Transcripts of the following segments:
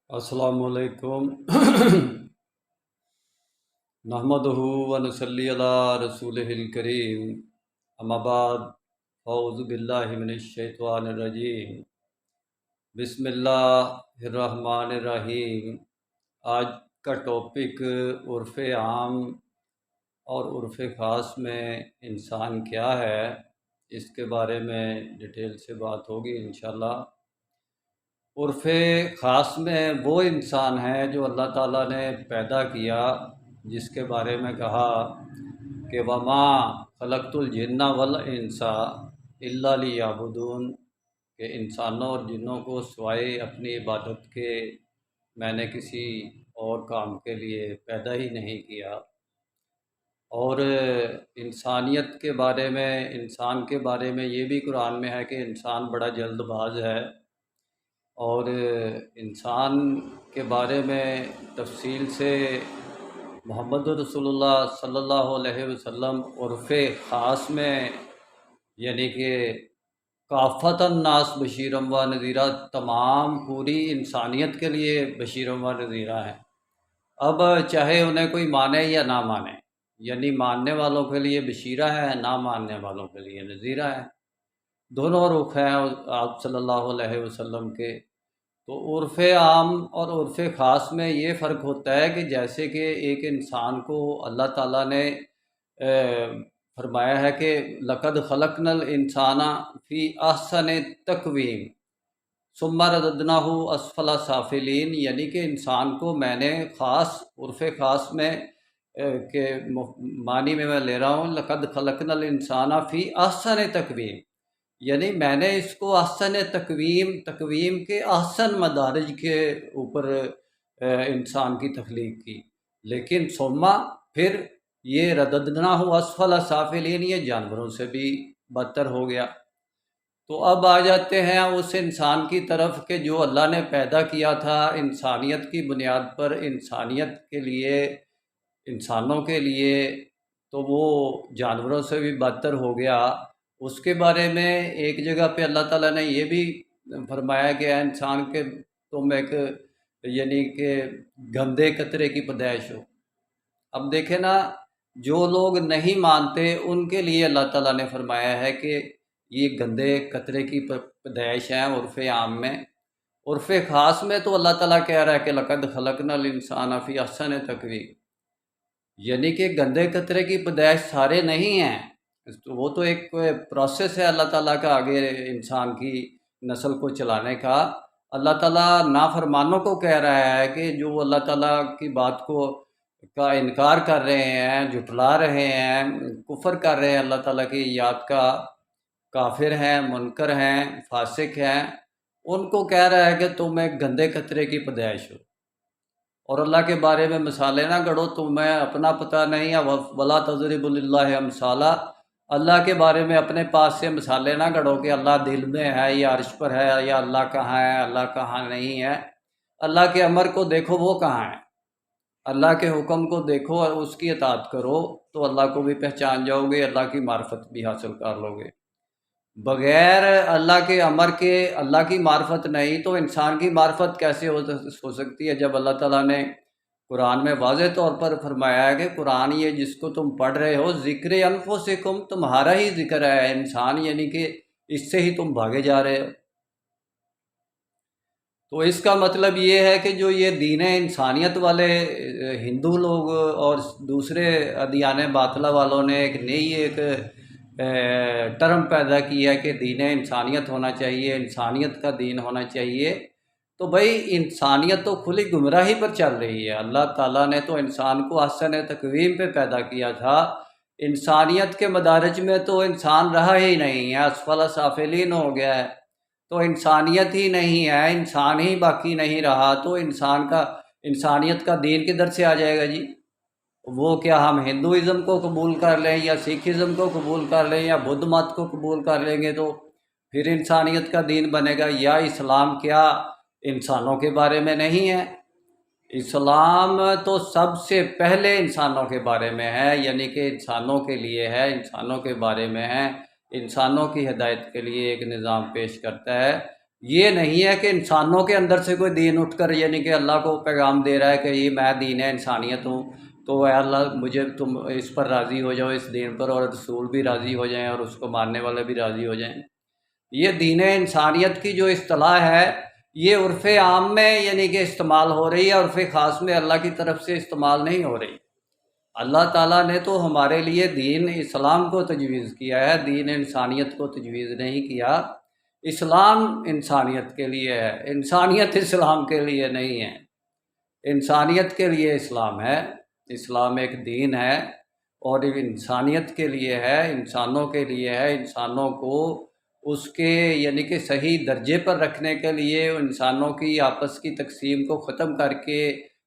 السلام علیکم نحمدہ و نصلی علی رسولہ الکریم اما بعد اعوذ باللہ من الشیطان الرجیم بسم اللہ الرحمن الرحیم۔ آج کا ٹاپک عرف عام اور عرف خاص میں انسان کیا ہے، اس کے بارے میں ڈیٹیل سے بات ہوگی انشاءاللہ۔ عرف خاص میں وہ انسان ہے جو اللہ تعالیٰ نے پیدا کیا، جس کے بارے میں کہا کہ وما خلقت الجن والانس الا لیعبدون، کہ انسانوں اور جنوں کو سوائے اپنی عبادت کے میں نے کسی اور کام کے لیے پیدا ہی نہیں کیا۔ اور انسانیت کے بارے میں، انسان کے بارے میں یہ بھی قرآن میں ہے کہ انسان بڑا جلد باز ہے، اور انسان کے بارے میں تفصیل سے محمد رسول اللہ صلی اللہ علیہ وسلم عرف خاص میں یعنی کہ کافۃ الناس بشیرم و نذیرہ، تمام پوری انسانیت کے لیے بشیرم و نذیرہ ہیں۔ اب چاہے انہیں کوئی مانے یا نہ مانے، یعنی ماننے والوں کے لیے بشیرہ ہے، نہ ماننے والوں کے لیے نذیرہ ہے، دونوں رخ ہیں آپ صلی اللہ علیہ وسلم کے۔ تو عرف عام اور عرف خاص میں یہ فرق ہوتا ہے کہ جیسے کہ ایک انسان کو اللہ تعالیٰ نے فرمایا ہے کہ لقد خلقنا الانسان فی احسن تقویم ثم رددناہ اسفل سافلین، یعنی کہ انسان کو میں نے خاص عرف خاص میں کے معنی میں لے رہا ہوں، لقد خلقنا الانسان فی احسن تقویم، یعنی میں نے اس کو احسن تقویم کے احسن مدارج کے اوپر انسان کی تخلیق کی، لیکن ثم پھر یہ رددناہ اسفل سافلین، یہ جانوروں سے بھی بدتر ہو گیا۔ تو اب آ جاتے ہیں اس انسان کی طرف کہ جو اللہ نے پیدا کیا تھا انسانیت کی بنیاد پر، انسانیت کے لیے، انسانوں کے لیے، تو وہ جانوروں سے بھی بدتر ہو گیا۔ اس کے بارے میں ایک جگہ پہ اللہ تعالیٰ نے یہ بھی فرمایا کہ اے انسان کے تم ایک یعنی کہ گندے قطرے کی پیدائش ہو۔ اب دیکھیں نا، جو لوگ نہیں مانتے ان کے لیے اللہ تعالیٰ نے فرمایا ہے کہ یہ گندے قطرے کی پیدائش ہیں عرف عام میں۔ عرف خاص میں تو اللہ تعالیٰ کہہ رہا ہے کہ لقد خلقنا الانسان فی احسن تقویم، یعنی کہ گندے قطرے کی پیدائش سارے نہیں ہیں، وہ تو ایک پروسیس ہے اللہ تعالیٰ کا آگے انسان کی نسل کو چلانے کا۔ اللہ تعالیٰ نافرمانوں کو کہہ رہا ہے کہ جو اللہ تعالیٰ کی بات کا انکار کر رہے ہیں، جھٹلا رہے ہیں، کفر کر رہے ہیں اللہ تعالیٰ کی یاد کا، کافر ہیں، منکر ہیں، فاسق ہیں، ان کو کہہ رہا ہے کہ تم ایک گندے قطرے کی پیدائش ہو، اور اللہ کے بارے میں مثالیں نہ گڑھو، تمہیں اپنا پتہ نہیں ہے، وَلَا تَضْرِبُوا لِلَّهِ أَمْثَالًا، اللہ کے بارے میں اپنے پاس سے مثالیں نہ گڑھو کہ اللہ دل میں ہے یا عرش پر ہے یا اللہ کہاں ہے، اللہ کہاں نہیں ہے۔ اللہ کے امر کو دیکھو وہ کہاں ہے، اللہ کے حکم کو دیکھو اور اس کی اطاعت کرو تو اللہ کو بھی پہچان جاؤ گے، اللہ کی معرفت بھی حاصل کر لو گے۔ بغیر اللہ کے امر کے اللہ کی معرفت نہیں تو انسان کی معرفت کیسے ہو سکتی ہے، جب اللہ تعالیٰ نے قرآن میں واضح طور پر فرمایا ہے کہ قرآن یہ جس کو تم پڑھ رہے ہو ذکر انفسکم، تمہارا ہی ذکر ہے انسان، یعنی کہ اس سے ہی تم بھاگے جا رہے ہو۔ تو اس کا مطلب یہ ہے کہ جو یہ دین انسانیت والے ہندو لوگ اور دوسرے ادیان باطلہ والوں نے ایک نئی ٹرم پیدا کی ہے کہ دین انسانیت ہونا چاہیے، انسانیت کا دین ہونا چاہیے، تو بھائی انسانیت تو کھلی گمراہی پر چل رہی ہے۔ اللہ تعالیٰ نے تو انسان کو احسن تقویم پہ پیدا کیا تھا، انسانیت کے مدارج میں تو انسان رہا ہی نہیں ہے، اسفل سافلین ہو گیا ہے، تو انسانیت ہی نہیں ہے، انسان ہی باقی نہیں رہا، تو انسانیت کا دین کدھر سے آ جائے گا جی؟ وہ کیا ہم ہندوازم کو قبول کر لیں یا سکھ ازم کو قبول کر لیں یا بدھ مت کو قبول کر لیں گے تو پھر انسانیت کا دین بنے گا؟ یا اسلام کیا انسانوں کے بارے میں نہیں ہے؟ اسلام تو سب سے پہلے انسانوں کے بارے میں ہے، یعنی کہ انسانوں کے لیے ہے، انسانوں کے بارے میں ہے، انسانوں کی ہدایت کے لیے ایک نظام پیش کرتا ہے۔ یہ نہیں ہے کہ انسانوں کے اندر سے کوئی دین اٹھ کر یعنی کہ اللہ کو پیغام دے رہا ہے کہ یہ میں دین انسانیت ہوں، تو اے اللہ مجھے تم اس پر راضی ہو جاؤ، اس دین پر، اور رسول بھی راضی ہو جائیں اور اس کو ماننے والے بھی راضی ہو جائیں۔ یہ دین انسانیت کی جو اصطلاح ہے یہ عرف عام میں یعنی کہ استعمال ہو رہی ہے، عرف خاص میں اللہ کی طرف سے استعمال نہیں ہو رہی۔ اللہ تعالیٰ نے تو ہمارے لیے دین اسلام کو تجویز کیا ہے، دین انسانیت کو تجویز نہیں کیا۔ اسلام انسانیت کے لیے ہے، انسانیت اسلام کے لیے نہیں ہے۔ انسانیت کے لیے اسلام ہے، اسلام ایک دین ہے اور انسانیت کے لیے ہے، انسانوں کے لیے ہے۔ انسانوں کو اس کے یعنی کہ صحیح درجے پر رکھنے کے لیے، انسانوں کی آپس کی تقسیم کو ختم کر کے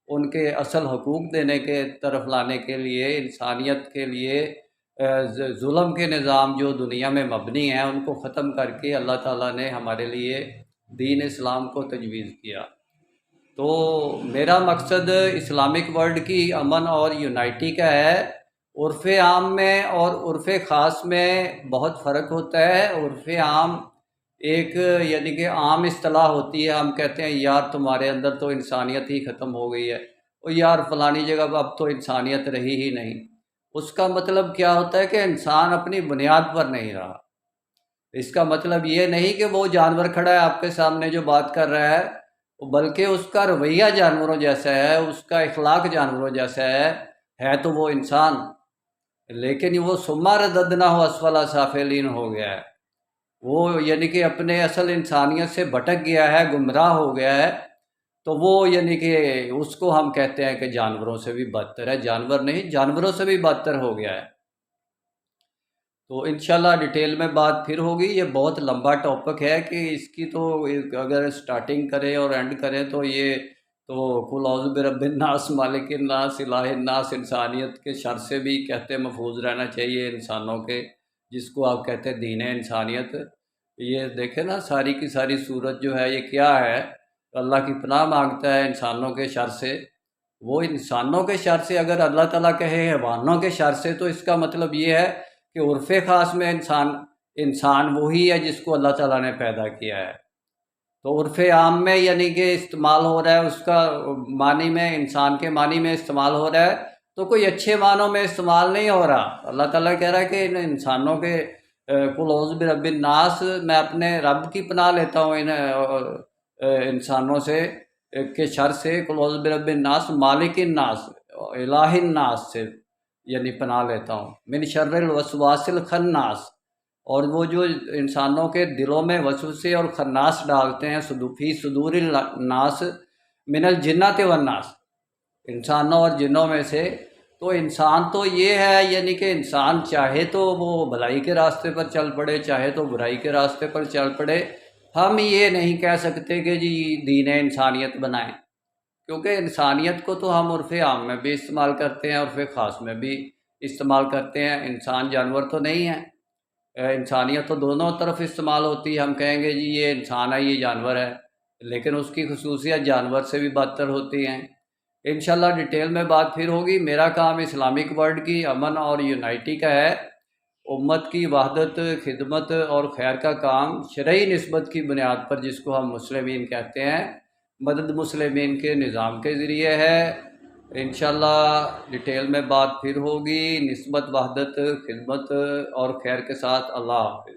ان کے اصل حقوق دینے کے طرف لانے کے لیے، انسانیت کے لیے ظلم کے نظام جو دنیا میں مبنی ہیں ان کو ختم کر کے اللہ تعالیٰ نے ہمارے لیے دین اسلام کو تجویز کیا۔ تو میرا مقصد اسلامک ورلڈ کی امن اور یونائٹی کا ہے۔ عرف عام میں اور عرف خاص میں بہت فرق ہوتا ہے۔ عرف عام ایک یعنی کہ عام اصطلاح ہوتی ہے، ہم کہتے ہیں یار تمہارے اندر تو انسانیت ہی ختم ہو گئی ہے، اور یار فلانی جگہ اب تو انسانیت رہی ہی نہیں۔ اس کا مطلب کیا ہوتا ہے کہ انسان اپنی بنیاد پر نہیں رہا۔ اس کا مطلب یہ نہیں کہ وہ جانور کھڑا ہے آپ کے سامنے جو بات کر رہا ہے، بلکہ اس کا رویہ جانوروں جیسا ہے، اس کا اخلاق جانوروں جیسا ہے تو وہ انسان، لیکن وہ ثم رددناہ اسفل سافلین ہو گیا ہے۔ وہ یعنی کہ اپنے اصل انسانیت سے بھٹک گیا ہے، گمراہ ہو گیا ہے، تو وہ یعنی کہ اس کو ہم کہتے ہیں کہ جانوروں سے بھی بدتر ہے۔ جانور نہیں، جانوروں سے بھی بدتر ہو گیا ہے۔ تو انشاءاللہ ڈیٹیل میں بات پھر ہوگی۔ یہ بہت لمبا ٹاپک ہے کہ اس کی تو اگر سٹارٹنگ کریں اور اینڈ کریں تو یہ تو قل اعوذ برب الناس مالک الناس الہ الناس، انسانیت کے شر سے بھی کہتے محفوظ رہنا چاہیے انسانوں کے، جس کو آپ کہتے ہیں دین انسانیت۔ یہ دیکھیں نا ساری کی ساری صورت جو ہے یہ کیا ہے، اللہ کی پناہ مانگتا ہے انسانوں کے شر سے۔ وہ انسانوں کے شر سے اگر اللہ تعالیٰ کہے حیوانوں کے شر سے، تو اس کا مطلب یہ ہے کہ عرف خاص میں انسان وہی ہے جس کو اللہ تعالیٰ نے پیدا کیا ہے۔ تو عرف عام میں یعنی کہ استعمال ہو رہا ہے، اس کا معنی میں، انسان کے معنی میں استعمال ہو رہا ہے، تو کوئی اچھے معنوں میں استعمال نہیں ہو رہا۔ اللہ تعالیٰ کہہ رہا ہے کہ ان انسانوں کے قل اعوذ برب الناس، میں اپنے رب کی پناہ لیتا ہوں ان انسانوں سے کے شر سے۔ قل اعوذ برب الناس مالک الناس الہ الناس سے یعنی پناہ لیتا ہوں، من شر الوسواس الخناس، اور وہ جو انسانوں کے دلوں میں وسوسے اور خناس ڈالتے ہیں، فی صدور الناس من الجنات والناس، انسانوں اور جنوں میں سے۔ تو انسان تو یہ ہے یعنی کہ انسان چاہے تو وہ بھلائی کے راستے پر چل پڑے، چاہے تو برائی کے راستے پر چل پڑے۔ ہم یہ نہیں کہہ سکتے کہ جی دین انسانیت بنائیں، کیونکہ انسانیت کو تو ہم عرف عام میں بھی استعمال کرتے ہیں، عرف خاص میں بھی استعمال کرتے ہیں۔ انسان جانور تو نہیں ہے، انسانیت تو دونوں طرف استعمال ہوتی ہے۔ ہم کہیں گے جی یہ انسان ہے، یہ جانور ہے، لیکن اس کی خصوصیت جانور سے بھی بدتر ہوتی ہیں۔ انشاءاللہ ڈیٹیل میں بات پھر ہوگی۔ میرا کام اسلامک ورلڈ کی امن اور یونائٹی کا ہے، امت کی وحدت، خدمت اور خیر کا کام شرعی نسبت کی بنیاد پر، جس کو ہم مسلمین کہتے ہیں، مدد مسلمین کے نظام کے ذریعے ہے۔ انشاءاللہ ڈیٹیل میں بات پھر ہوگی، نسبت، وحدت، خدمت اور خیر کے ساتھ۔ اللہ حافظ۔